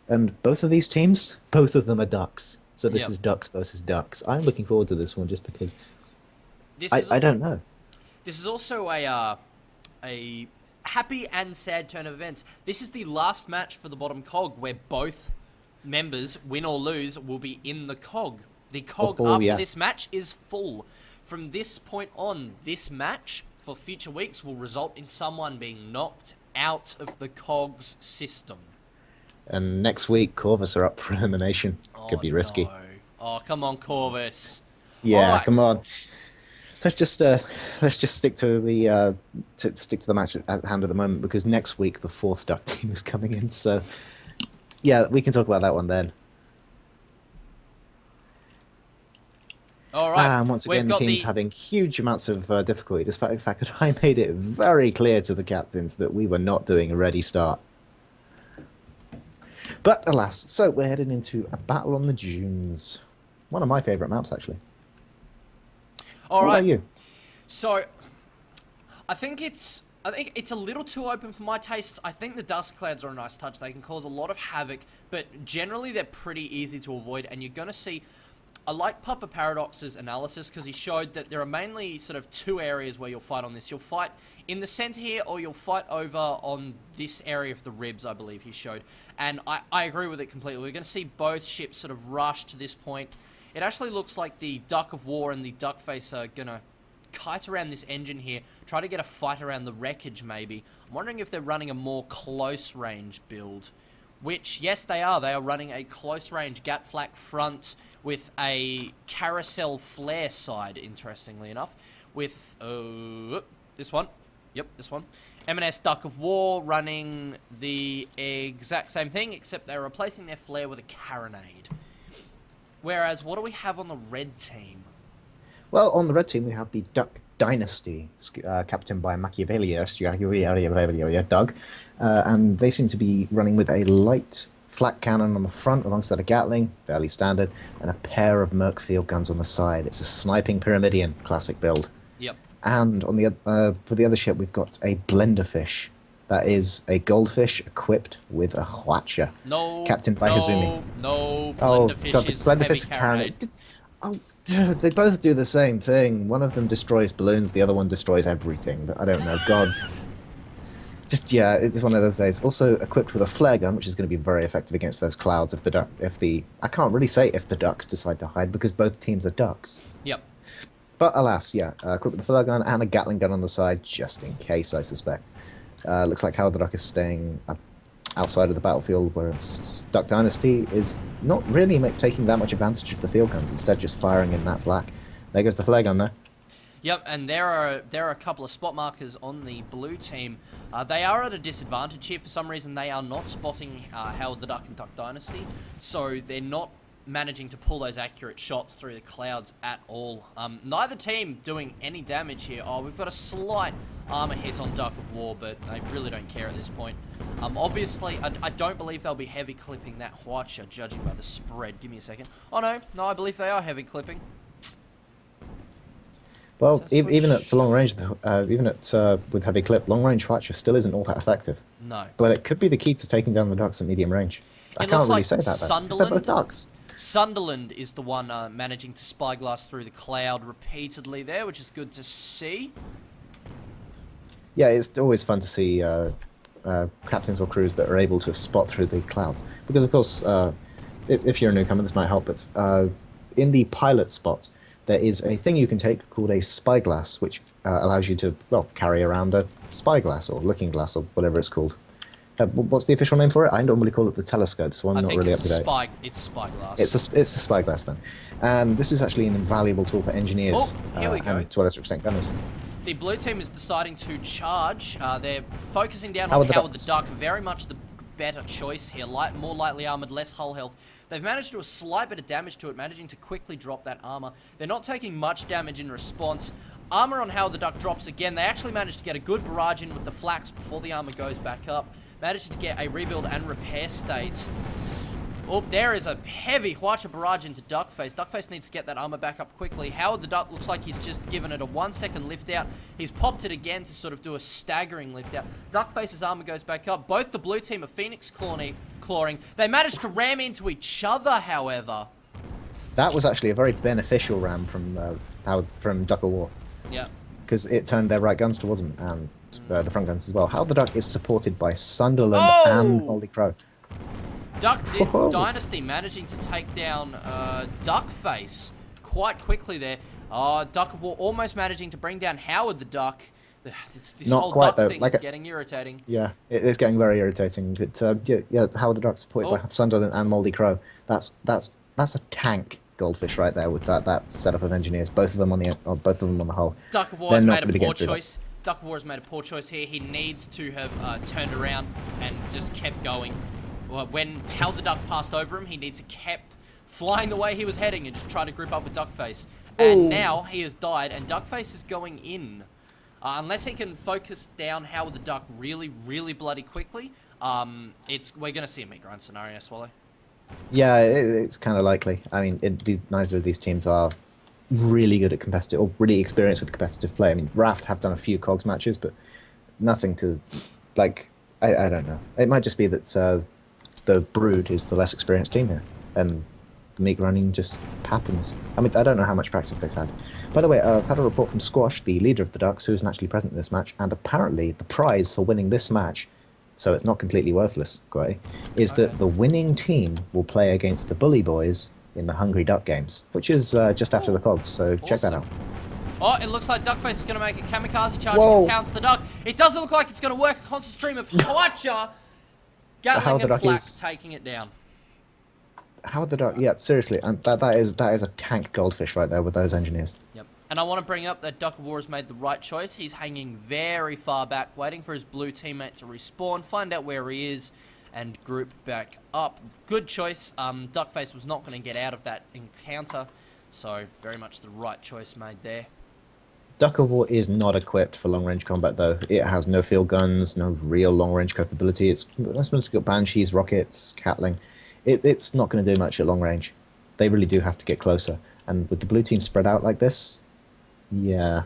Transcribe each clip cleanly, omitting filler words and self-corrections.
And both of these teams, both of them are Ducks. So this Yep. is Ducks versus Ducks. I'm looking forward to this one just because This I, is I don't know. this is also a happy and sad turn of events. This is the last match for the bottom cog where both members, win or lose, will be in the cog. The cog Oh, after this yes. match is full. From this point on, this match for future weeks will result in someone being knocked out of the cog's system. And next week, Corvus are up for elimination. Could Oh be no. risky. Oh, come on, Corvus. All Yeah, right. come on. Let's just uh, let's just stick to the match at hand at the moment because next week the fourth Duck team is coming in. So yeah, we can talk about that one then. All right. And once We've again, the got team's the having huge amounts of difficulty, despite the fact that I made it very clear to the captains that we were not doing a ready start. But alas, so we're heading into a battle on the dunes. One of my favourite maps, actually. All What right. about you? So I think it's a little too open for my tastes. I think the dust clouds are a nice touch. They can cause a lot of havoc, but generally they're pretty easy to avoid. And you're gonna see. I like Papa Paradox's analysis because he showed that there are mainly sort of two areas where you'll fight on this. You'll fight in the center here, or you'll fight over on this area of the ribs, I believe he showed. And I agree with it completely. We're going to see both ships sort of rush to this point. It actually looks like the Duck of War and the Duckface are going to kite around this engine here, try to get a fight around the wreckage maybe. I'm wondering if they're running a more close range build. Which, yes, they are. They are running a close-range Gat Flak front with a carousel flare side, interestingly enough. With, this one. Yep, this one. M&S Duck of War running the exact same thing, except they're replacing their flare with a carronade. Whereas, what do we have on the red team? Well, on the red team, we have the Duck Dynasty, captained by Machiavellius, Doug, and they seem to be running with a light flat cannon on the front alongside a Gatling, fairly standard, and a pair of Merc field guns on the side. It's a sniping Pyramidion, classic build. Yep. And on the for the other ship, we've got a Blenderfish. That is a goldfish equipped with a Hwacha, No, captained by Hazumi. no. Oh, Blenderfish God, the is heavy Blenderfish carronade. carronade. Oh, dude, they both do the same thing. One of them destroys balloons, the other one destroys everything. But I don't know. God, just yeah, it's one of those days. Also equipped with a flare gun, which is going to be very effective against those clouds. If the I can't really say if the ducks decide to hide because both teams are ducks. Yep. But alas, yeah, equipped with a flare gun and a Gatling gun on the side, just in case, I suspect. Looks like Howard the Duck is staying outside of the battlefield, whereas Duck Dynasty is not really taking that much advantage of the field guns, instead just firing in that flak. There goes the flare gun, though. Yep, and there are a couple of spot markers on the blue team. They are at a disadvantage here. For some reason, they are not spotting Howard the Duck and Duck Dynasty, so they're not managing to pull those accurate shots through the clouds at all. Neither team doing any damage here. Oh, we've got a slight armor hit on Duck of War, but they really don't care at this point. Obviously, I don't believe they'll be heavy clipping that Hwacha, judging by the spread. Give me a second. Oh, no, I believe they are heavy clipping. Well, So switch. even at long range, even at with heavy clip, long range Hwacha still isn't all that effective. No. But it could be the key to taking down the ducks at medium range. I It can't looks really like say that, though, because they're both Sunderland ducks. Sunderland is the one managing to spyglass through the cloud repeatedly there, which is good to see. Yeah, it's always fun to see captains or crews that are able to spot through the clouds. Because, of course, if you're a newcomer, this might help, but in the pilot spot, there is a thing you can take called a spyglass, which allows you to, well, carry around a spyglass or looking glass or whatever it's called. What's the official name for it? I normally call it the telescope, so I'm I not think really up it's to date. It's spyglass. It's a spyglass then. And this is actually an invaluable tool for engineers Oh, here we go. and to a lesser extent gunners. The blue team is deciding to charge. They're focusing down Howard on the Howard the Ducks. Duck. Very much the better choice here. More lightly armored, less hull health. They've managed to do a slight bit of damage to it, managing to quickly drop that armor. They're not taking much damage in response. Armor on Howard the Duck drops again. They actually managed to get a good barrage in with the flax before the armor goes back up. Managed to get a rebuild and repair state. Oh, there is a heavy Hwacha barrage into Duckface. Duckface needs to get that armor back up quickly. Howard the Duck looks like he's just given it a 1-second lift out. He's popped it again to sort of do a staggering lift out. Duckface's armor goes back up. Both the blue team are Phoenix clawing. They managed to ram into each other, however. That was actually a very beneficial ram from Duck of War. Yeah. Because it turned their right guns towards him, and the front guns as well. Howard the Duck is supported by Sunderland and Moldy Crow. Dynasty managing to take down Duckface quite quickly there. Duck of War almost managing to bring down Howard the Duck. This Not whole quite, duck though. thing Like is getting irritating. Yeah, it is getting very irritating. But Howard the Duck supported by Sunderland and Moldy Crow. That's a tank goldfish right there with that setup of engineers. Both of them on the hull. Duck of War has made a poor choice. Duck of War has made a poor choice here. He needs to have turned around and just kept going. Well, when Howard the Duck passed over him, he needs to kept flying the way he was heading and just try to group up with Duckface. And now he has died, and Duckface is going in. Unless he can focus down Howard the Duck really, really bloody quickly, we're going to see a meat grind scenario, Swallow. Yeah, it's kind of likely. I mean, neither of these teams are really good at competitive, or really experienced with competitive play. I mean, RAFT have done a few Cogs matches, but nothing to, like, I don't know. It might just be that the Brood is the less experienced team here, and the meat grinding just happens. I mean, I don't know how much practice they've had. By the way, I've had a report from Squash, the leader of the Ducks, who isn't actually present in this match, and apparently the prize for winning this match, so it's not completely worthless, Gway, is that the winning team will play against the Bully Boys in the Hungry Duck games, which is just after the Cogs, so check that out. Oh, it looks like Duckface is going to make a kamikaze charge and pounce the Duck. It doesn't look like it's going to work. A constant stream of Hwacha. Gatling and Flak taking it down. Howard the Duck, yeah, seriously, and that is a tank goldfish right there with those engineers. Yep. And I want to bring up that Duck of War has made the right choice. He's hanging very far back, waiting for his blue teammate to respawn, find out where he is, and group back up. Good choice. Duckface was not going to get out of that encounter, so very much the right choice made there. Duck of War is not equipped for long-range combat, though. It has no field guns, no real long-range capability. It's got Banshees, rockets, Catling. It's not going to do much at long range. They really do have to get closer. And with the blue team spread out like this, yeah.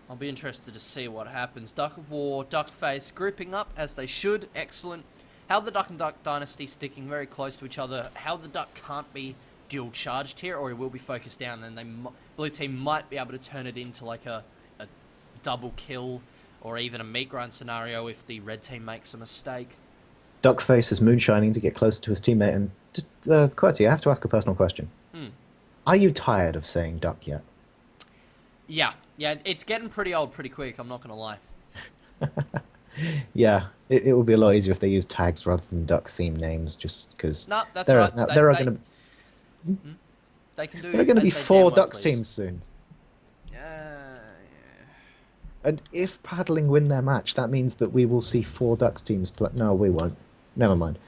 I'll be interested to see what happens. Duck of War, Duckface grouping up as they should. Excellent. How the Duck and Duck Dynasty sticking very close to each other. How the Duck can't be dual charged here, or he will be focused down, and blue team might be able to turn it into like a double kill or even a meat grind scenario if the red team makes a mistake. Duckface is moonshining to get closer to his teammate, and just Qwerty, I have to ask a personal question. Are you tired of saying duck yet? Yeah, it's getting pretty old pretty quick, I'm not going to lie. Yeah, it would be a lot easier if they used tags rather than ducks theme names, just because no, that's right. There are going to be 4 ducks teams soon. And if Paddling win their match, that means that we will see 4 ducks teams play. No, we won't. Never mind.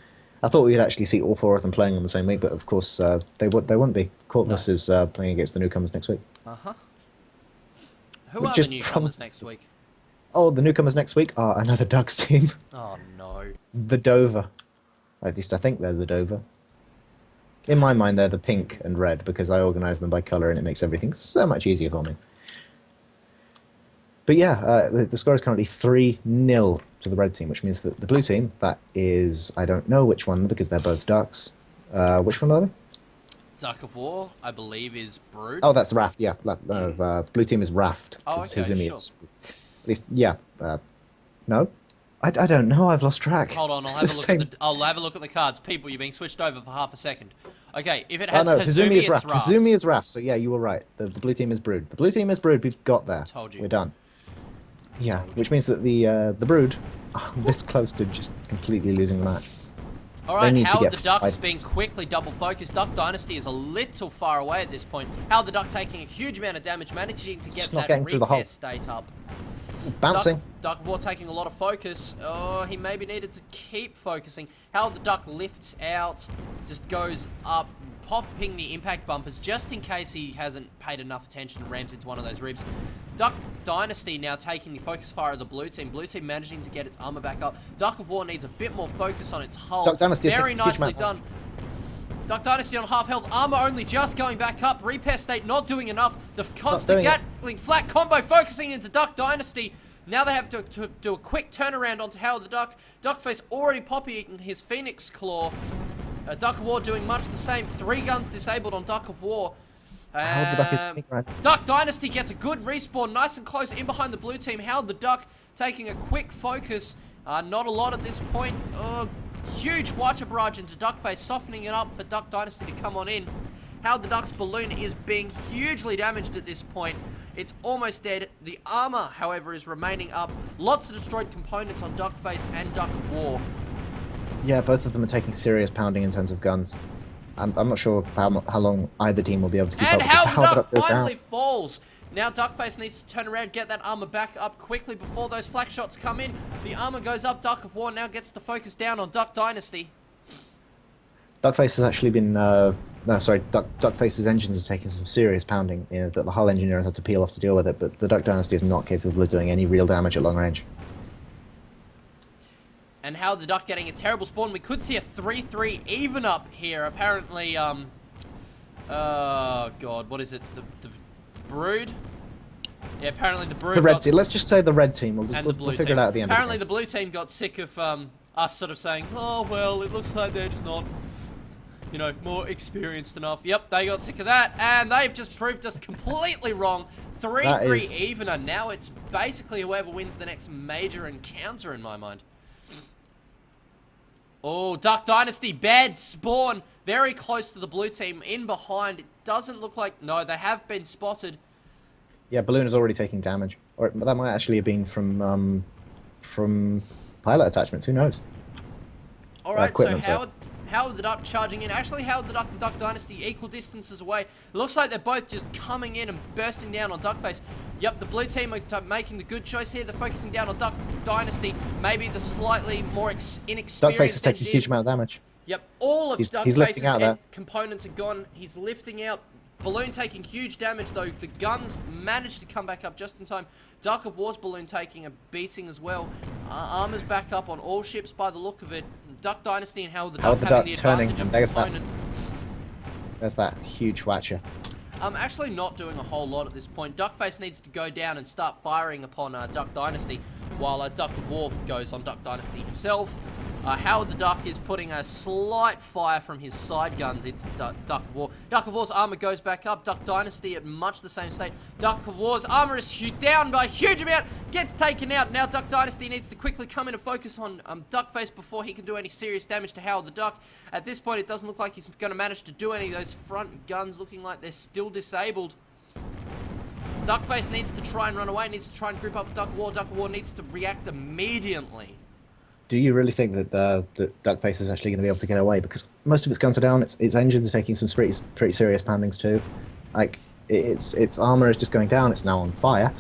I thought we'd actually see all 4 of them playing on the same week, but of course they wouldn't be. Corvus is playing against the newcomers next week. Who are the newcomers next week? Oh, the newcomers next week are another ducks team. Oh no. The Dover. At least I think they're the Dover. In my mind, they're the pink and red because I organise them by colour and it makes everything so much easier for me. But yeah, the score is currently 3-0 to the red team, which means that the blue team, that is, I don't know which one because they're both ducks. Which one are they? Duck of War, I believe, is Brood. Oh, that's RAFT, yeah. Blue team is RAFT. Oh, okay, Hizumi sure. is, at least, yeah. No? I don't know, I've lost track. Hold on, I'll have a look at the cards. People, you're being switched over for half a second. Okay, if it has Hizumi is RAFT. Hizumi is RAFT, so yeah, you were right. The blue team is Brood. The blue team is Brood, we've got there. Told you. We're done. Yeah, which means that the Brood are this close to just completely losing the match. Alright, Howard the Duck is being quickly double focused. Duck Dynasty is a little far away at this point. Howard the Duck taking a huge amount of damage, managing to get that repair state up. Bouncing. Duck of War taking a lot of focus. Oh, he maybe needed to keep focusing. Howard the Duck lifts out, just goes up, popping the impact bumpers just in case he hasn't paid enough attention and rams into one of those ribs. Duck Dynasty now taking the focus fire of the blue team. Blue team managing to get its armor back up. Duck of War needs a bit more focus on its hull. Duck Dynasty is very making a huge nicely amount. done. Duck Dynasty on half health. Armor only just going back up. Repair State not doing enough. The constant Gatling flat combo focusing into Duck Dynasty. Now they have to do a quick turnaround onto Howard the Duck. Duckface already popping his Phoenix Claw. Duck of War doing much the same. 3 guns disabled on Duck of War. Howard the Duck is right. Duck Dynasty gets a good respawn. Nice and close in behind the blue team. Howard the Duck taking a quick focus. Not a lot at this point. Huge Watcher barrage into Duckface, softening it up for Duck Dynasty to come on in. Howard the Duck's balloon is being hugely damaged at this point. It's almost dead. The armor, however, is remaining up. Lots of destroyed components on Duckface and Duck of War. Yeah, both of them are taking serious pounding in terms of guns. I'm not sure how long either team will be able to keep And up. Howard the Duck finally falls. Now Duckface needs to turn around, get that armor back up quickly before those flak shots come in. The armor goes up. Duck of War now gets to focus down on Duck Dynasty. Duckface has actually been... Duckface's engines are taking some serious pounding that the hull engineers have to peel off to deal with it, but the Duck Dynasty is not capable of doing any real damage at long range. And Howard the Duck getting a terrible spawn. We could see a 3-3 even up here. Apparently, oh god, what is it? The Brood? Yeah, apparently the Brood. The red team. Let's just say the red team. We'll figure team. it out at the end. Apparently, the blue team got sick of us sort of saying, "Oh well, it looks like they're just not, you know, more experienced enough." Yep, they got sick of that, and they've just proved us completely wrong. 3-3 evener. Now it's basically whoever wins the next major encounter in my mind. Oh, Duck Dynasty, bad spawn. Very close to the blue team, in behind. It doesn't look like... No, they have been spotted. Yeah, Balloon is already taking damage. Or that might actually have been from pilot attachments. Who knows? Alright, so Howard the Duck charging in. Actually, Howard the Duck and Duck Dynasty equal distances away. It looks like they're both just coming in and bursting down on Duckface. Yep, the blue team are making the good choice here. They're focusing down on Duck Dynasty. Maybe the slightly more inexperienced... Duckface is taking a huge amount of damage. Yep, all of Duckface's components are gone. He's lifting out. Balloon taking huge damage, though. The guns managed to come back up just in time. Duck of War's balloon taking a beating as well. Armor's back up on all ships by the look of it. Duck Dynasty and Howard the Duck having the advantage of component. There's that huge Watcher. Actually not doing a whole lot at this point. Duckface needs to go down and start firing upon Duck Dynasty, while Duck of War goes on Duck Dynasty himself. Howard the Duck is putting a slight fire from his side guns into Duck of War. Duck of War's armor goes back up. Duck Dynasty at much the same state. Duck of War's armor is down by a huge amount. Gets taken out. Now Duck Dynasty needs to quickly come in and focus on Duckface before he can do any serious damage to Howard the Duck. At this point, it doesn't look like he's going to manage to do any of those front guns, looking like they're still disabled. Duckface needs to try and run away, needs to try and group up with Duck of War. Duck of War needs to react immediately. Do you really think that that Duckface is actually going to be able to get away? Because most of its guns are down, its engines are taking some pretty serious poundings too. Like, its armor is just going down, it's now on fire.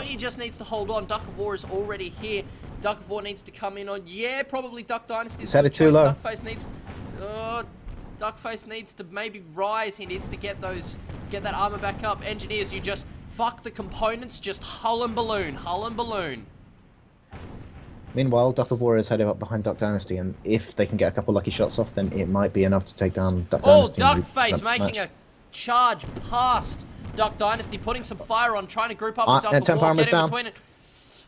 He just needs to hold on. Duck of War is already here. Duck of War needs to come in on, yeah, probably Duck Dynasty. Set it too low. Duckface needs to maybe rise. He needs to get that armor back up. Engineers, you just fuck the components, just hull and balloon, hull and balloon. Meanwhile, Duck of War is headed up behind Duck Dynasty, and if they can get a couple lucky shots off, then it might be enough to take down Duck Dynasty. Oh, Duckface making a charge past Duck Dynasty, putting some fire on, trying to group up with Duck of War, get in between it.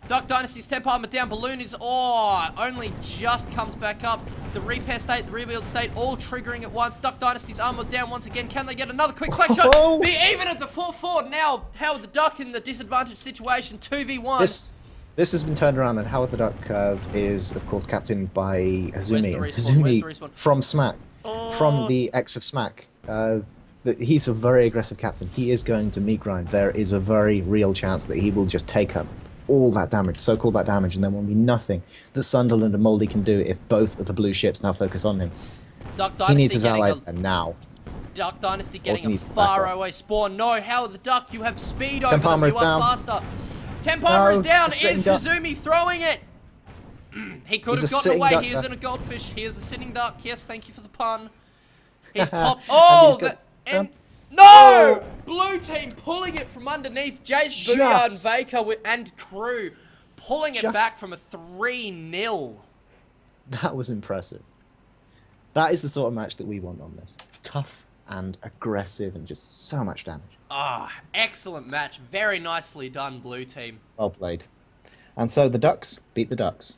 Duck Dynasty's temp armor down. Balloon is, only just comes back up. The repair state, the rebuild state, all triggering at once. Duck Dynasty's armor down once again. Can they get another quick flag shot? Be even at the 4-4. Now, Howard the Duck in the disadvantaged situation, 2v1. This has been turned around, and Howard the Duck is, of course, captained by Hazumi. Hazumi from Smack, from the X of Smack. He's a very aggressive captain. He is going to meat grind. There is a very real chance that he will just take up all that damage, soak all that damage, and there will be nothing that Sunderland and Moldy can do if both of the blue ships now focus on him. He needs his ally now. Duck Dynasty getting a far away spawn. No, Howard the Duck, you have speed over them. You are faster. Temp armor is down. Is Hazumi throwing it? He could have gotten away. He isn't a goldfish. He is a sitting duck. Yes, thank you for the pun. He's popped. No! Blue team pulling it from underneath. Jace, Booyard, and Just- Vaker and crew pulling it Just- back from a 3-0. That was impressive. That is the sort of match that we want on this. Tough and aggressive and just so much damage. Ah, excellent match. Very nicely done, blue team. Well played. And so the Ducks beat the Ducks.